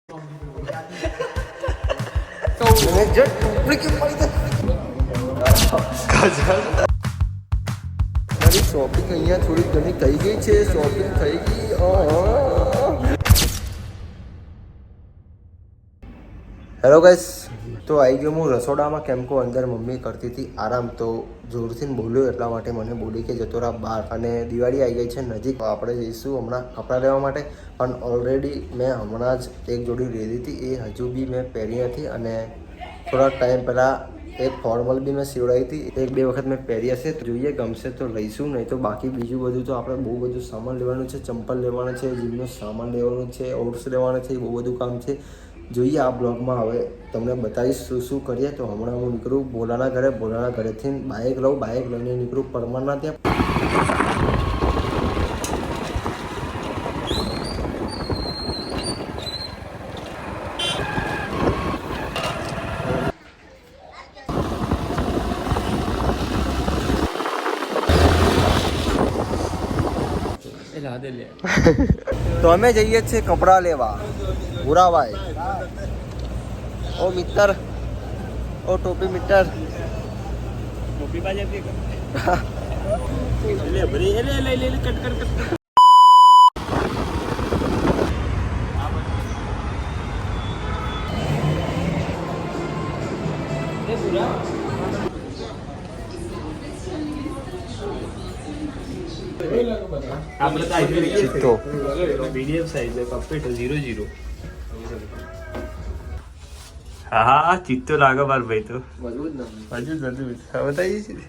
મારી શોપિંગ અહીંયા થોડી ઘણી થઈ ગઈ છે. શોપિંગ થઈ ગઈ. હેલો ગાઈસ, તો આવી ગયો હું રસોડામાં. કેમ કે અંદર મમ્મી કરતી હતી આરામ, તો જોરથી બોલ્યો એટલા માટે મને બોલી કે જતો રહા બહાર. અને દિવાળી આવી ગઈ છે નજીક, આપણે જઈશું હમણાં કપડાં લેવા માટે. પણ ઓલરેડી મેં હમણાં જ એક જોડી લીધી હતી, એ હજુ બી મેં પહેરી નથી. અને થોડાક ટાઈમ પહેલાં એક ફોર્મલ બી મેં સીવડાવી હતી, એક બે વખત મેં પહેરી હશે. જોઈએ ગમશે તો લઈશું, નહીં તો બાકી બીજું બધું તો આપણે બહુ બધું સામાન લેવાનું છે. ચંપલ લેવાના છે, જીમનું સામાન લેવાનું છે, ઓટ્સ લેવાના છે, બહુ બધું કામ છે. જોઈએ આ બ્લોગમાં હવે તમને બતાવીશ શું શું કરીએ. તો હમણાં હું નીકળું ભોલાના ઘરે. ભોલાના ઘરેથી બાઇક લઉં, બાઇક લઈને નીકળું પરમારના ત્યાં. તો અમે જઈએ છીએ કપડાં લેવા. ભૂરાભાઈ, ઓ મિત્ર, ઓ ટોપી મિત્ર, ટોપી બાજે લે ભરી લે કટ આપણે તો મીડિયમ સાઈઝ છે, કમ્પ્લીટ 00. હા ચિત્તો લાગે માર ભાઈ તો મજબૂત ને મજબૂત બતાવીએ છીએ.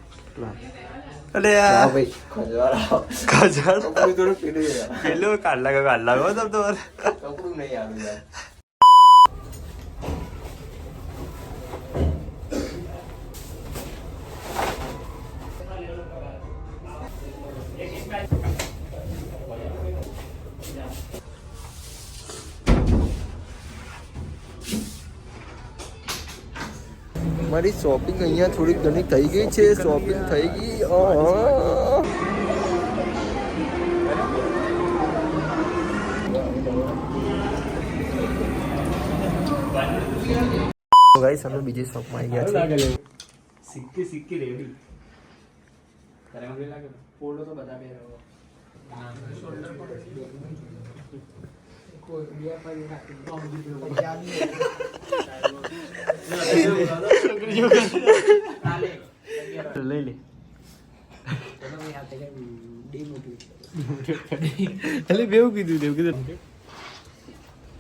અરે ભાઈ ખજાર થોડું પીડું પેલો કાઢ લાગો તમ તમારે કપડું નહીં આવ્યું યાર. મારી શોપિંગ અહીંયા થોડી ઘણી થઈ ગઈ છે. શોપિંગ થઈ ગઈ. ગાઈસ અમે બીજી શોપમાં આવી ગયા છે. સિક્કી રેડી પોલો તો બધા પહેરાવો. લઈ લે બેવું કીધું.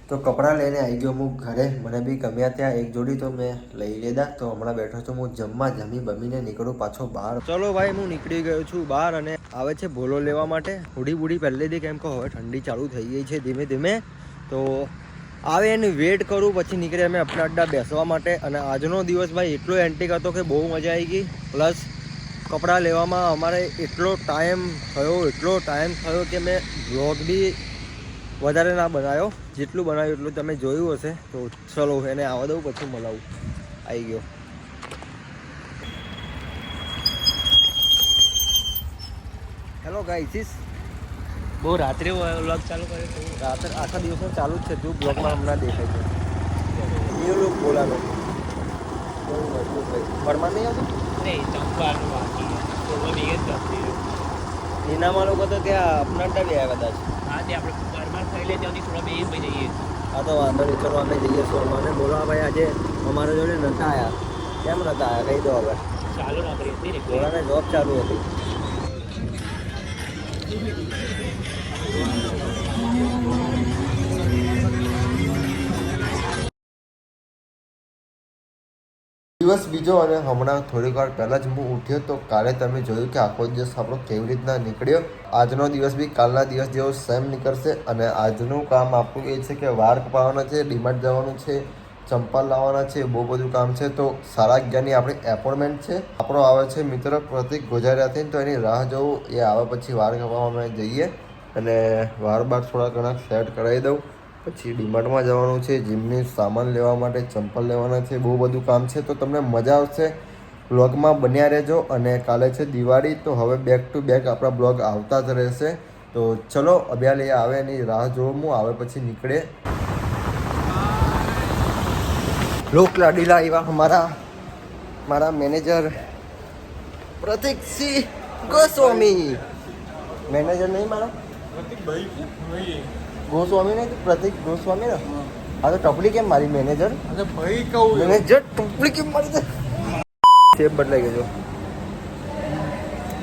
તો કપડાં લઈને આવી ગયો હું ઘરે. મને બી ગમ્યા ત્યાં એક જોડી તો મેં લઈ લીધા. તો હમણાં બેઠો છું હું જમી બમીને નીકળું પાછો બહાર. ચલો ભાઈ, હું નીકળી ગયો છું બહાર. અને આવે છે ભોલો લેવા માટે. હુડી બુડી પહેરી લીધી, કેમ કે હવે ઠંડી ચાલુ થઈ ગઈ છે ધીમે ધીમે. તો આવે એની વેટ કરું, પછી નીકળે અમે આપણા અડ્ડા બેસવા માટે. અને આજનો દિવસ ભાઈ એટલો એન્ટિક હતો કે બહુ મજા આવી ગઈ. પ્લસ કપડાં લેવામાં અમારે એટલો ટાઈમ થયો કે મેં વ્લોગ બી વધારે ના બનાવ્યો. જેટલું બનાવ્યું એટલું તમે જોયું હશે. તો ચલો એને આવવા દઉં, પછી મળાવું. આવી ગયો. હેલો ગાઈસ, બહુ રાત્રે વ્લોગ ચાલુ કર્યો. રાત્રે આખા દિવસમાં ચાલુ જ છે. જો બ્લોગમાં હમણાં દેખાય છે એ લોકો બોલાવે. ફરમાન નહીં આવતું નહીં ચંપાનું બાકી એનામાં લોકો તો ત્યાં આપના અડ્ડા લે કદાચ. હા તે આપણે ઘરમાં થઈ લે ત્યાંથી થોડા બે ભાઈ જઈએ. હા તો વાંધો નહીં, ચલો અમે જઈએ શોરમાં. બોલવા ભાઈ આજે અમારા જોડે નતા આવ્યા. કેમ નતા આવ્યા કહી દો હવે. ચાલુ ના કરી હતી બોલાને જોબ ચાલુ હતી. દિવસ બીજો અને હમણાં થોડીક વાર પહેલાં જ હું ઉઠ્યો. તો કાલે તમે જોયું કે આખો દિવસ આપણો કેવી રીતના નીકળ્યો. આજનો દિવસ બી કાલના દિવસ જેવો સેમ નીકળશે. અને આજનું કામ આપણું એ છે કે વાર કપાવવાના છે, ડીમાર્ટ જવાનું છે, ચંપલ લાવવાના છે, બહુ બધું કામ છે. તો 11:30ની આપણી એપોઇન્ટમેન્ટ છે. આપણો આવે છે મિત્ર પ્રતિક ગોજારિયાથી. તો એની રાહ જોવું. એ આવે પછી વાર કપાવવા અમે જઈએ અને વાર બાર થોડા ઘણા સેટ કરાવી દઉં. પછી ડીમાર્ટમાં જવાનું છે, જીમની સામાન લેવા માટે, ચંપલ લેવાના છે, બહુ બધું કામ છે. તો તમને મજા આવશે. બ્લોગમાં બન્યા રહેજો. અને કાલે છે દિવાળી, તો હવે બેક ટુ બેક આપણા બ્લોગ આવતા જ રહેશે. તો ચલો અભ્યાલી આવે એની રાહ જોઉં હું, આવે પછી નીકળે. લોક લાડીલા એવા મારા મેનેજર પ્રતીકસિંહ ગોસ્વામી. મેનેજર નહીં મારા ગોસ્વામી નહીં, પ્રતીક ગોસ્વામી ને. હા તો ટપલી કેમ મારી મેનેજર? ભાઈ કહું મેનેજર ટપલી કેમ મારી દે? શેપ બદલાઈ ગયો.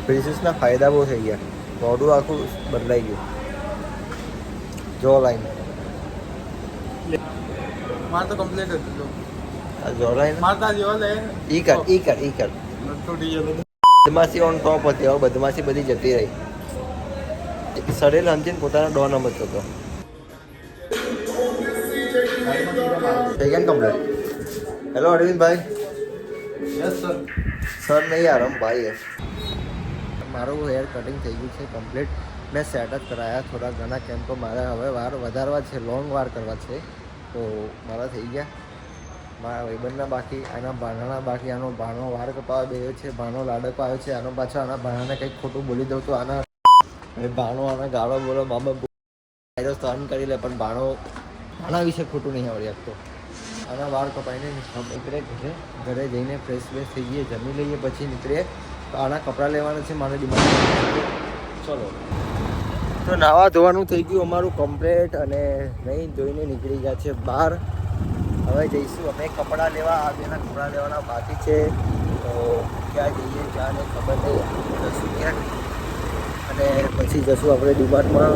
પ્રિન્સીસના ફાયદા બહુ થઈ ગયા. મોઢું આખું બદલાઈ ગયું. જો લાઈન માર તો કમ્પ્લીટ હતું. આ જો લાઈન મારતા જેવા લે ઈ કર તૂટી ગયો. બદમાશી ઓન ટોપ હતી. હવે બદમાશી બધી જતી રહી. સડેલ સમજીને પોતાના ડોન રમત હતો. થઈ ગયા ને complete? Hello Arvindbhai. Yes sir. Sir નહીં યાર ભાઈ. મારું હેર કટિંગ થઈ ગયું છે કમ્પ્લીટ. મેં સેટ જ કરાયા થોડા ઘણા, કેમ કે મારે હવે વાર વધારવા છે, લોંગ વાર કરવા છે. તો મારા થઈ ગયા. મારા ભાઈબંધના બાકી, આના ભાણાના બાકી. આનો ભાણો વાર કપાવા બેયો છે, ભાણો લાડકો આવ્યો છે. આનો પાછો આના ભાણાને કંઈક ખોટું બોલી દઉં તો આના ભાણો આના ગાળો બોલો મામા સહન કરી લે, પણ ભાણા વિશે ખોટું નહીં આવડી શકતો. આના વાર કપાઈને નીકળે ઘરે જઈને ફ્રેશ થઈ જઈએ, જમી લઈએ, પછી નીકળીએ. તો આના કપડાં લેવાના છે મારે ડિમાન્ડ. ચલો તો નાવા ધોવાનું થઈ ગયું અમારું કમ્પ્લીટ અને નહીં ધોઈને નીકળી ગયા છે બહાર. હવે જઈશું અમે કપડાં લેવા. આ બેના કપડાં લેવાના બાકી છે. તો ક્યાં જઈએ ક્યાં નહીં ખબર નહીં. જશું ક્યાંક અને પછી જશું આપણે ડિમાન્ડમાં.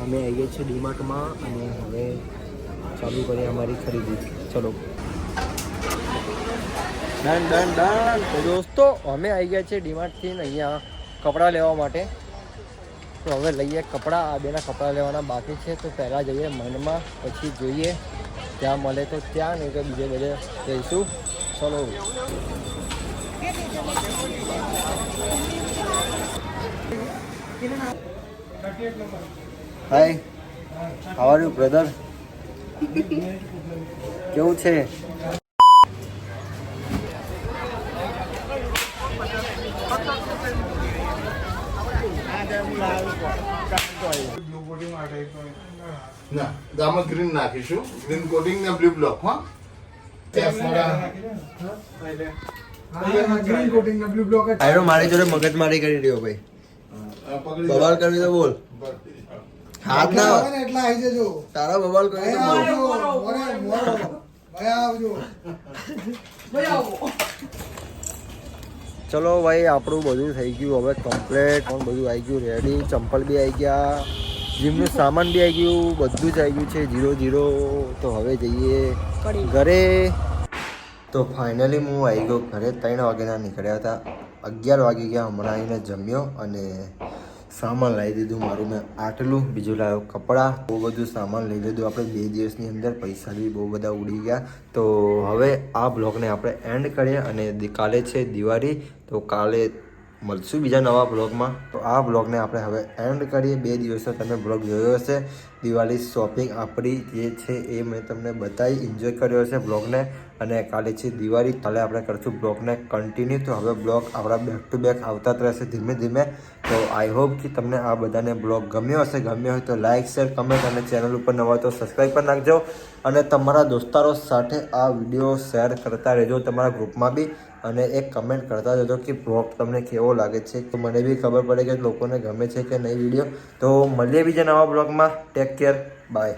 અમે આવીએ છીએ ડીમાર્ટમાં અને હવે ચાલુ કરીએ અમારી ખરીદી. ચલો ડન. તો દોસ્તો અમે આવી ગયા છીએ ડીમાર્ટથી અહીંયા કપડાં લેવા માટે. તો હવે લઈએ કપડાં. આ બેના કપડાં લેવાના બાકી છે. તો પહેલાં જઈએ મનમાં, પછી જોઈએ ત્યાં મળે તો ત્યાં, નહીં તો બીજે બધે જઈશું. ચલો હાય, હાઉ આર યુ બ્રધર? કેવું છે? ના આમાં ગ્રીન નાખીશું. ગ્રીન કોટિંગ ને બ્લુ બ્લોક. હા ગ્રીન કોટિંગ ના બ્લુ બ્લોક. આયરો મારી જોડે મગજમારી કરી રહ્યો ભાઈ. બવાલ કરવી તો બોલ. હાથ ના એટલા આવી જજો. તારા બવાલ કરી તો બોલ. ચલો ભાઈ, આપણું બધું થઈ ગયું હવે કમ્પ્લીટ. બધું આવી ગયું રેડી. ચંપલ બી આવી ગયા, જીમનું સામાન બી આવી ગયું, બધું જ આવી ગયું છે 0-0. તો હવે જઈએ ઘરે. તો ફાઇનલી હું આવી ગયો ઘરે. 3 વાગ્યાના નીકળ્યા હતા, 11 વાગી ગયા. હમણાં આવીને જમ્યો અને સામાન લાવી દીધું મારું મેં આટલું. બીજું લાવ્યો કપડાં. બહુ બધું સામાન લઈ લીધું આપણે 2 દિવસની અંદર. પૈસા બી બહુ બધા ઉડી ગયા. તો હવે આ બ્લોગને આપણે એન્ડ કરીએ અને કાલે છે દિવાળી. તો કાલે મળશું બીજા નવા બ્લોગમાં. તો આ બ્લોગને આપણે હવે એન્ડ કરીએ. 2 દિવસનો તમે બ્લોગ જોયો હશે. દિવાળી શોપિંગ આપણી જે છે એ મેં તમને બતાવી, એન્જોય કર્યો હશે બ્લોગને. અને કાલે છે દિવાળી, કાલે આપણે કરશું બ્લોગને કન્ટિન્યુ. તો હવે બ્લોગ આપણા બેક ટુ બેક આવતા જ રહેશે ધીમે ધીમે. તો આઈ હોપ કે તમને આ બધાને બ્લોગ ગમ્યો હશે. ગમ્યો હોય તો લાઇક, શેર, કમેન્ટ અને ચેનલ ઉપર નવા હોય તો સબસ્ક્રાઈબ પણ નાખજો. અને તમારા દોસ્તારો સાથે આ વિડીયો શેર કરતા રહેજો તમારા ગ્રુપમાં બી. અને એક કમેન્ટ કરતા જજો કે બ્લોગ તમને કેવો લાગે છે. તો મને બી ખબર પડે કે લોકોને ગમે છે કે નહીં વિડીયો. તો મળીએ બીજા નવા બ્લોગમાં. Take care, by.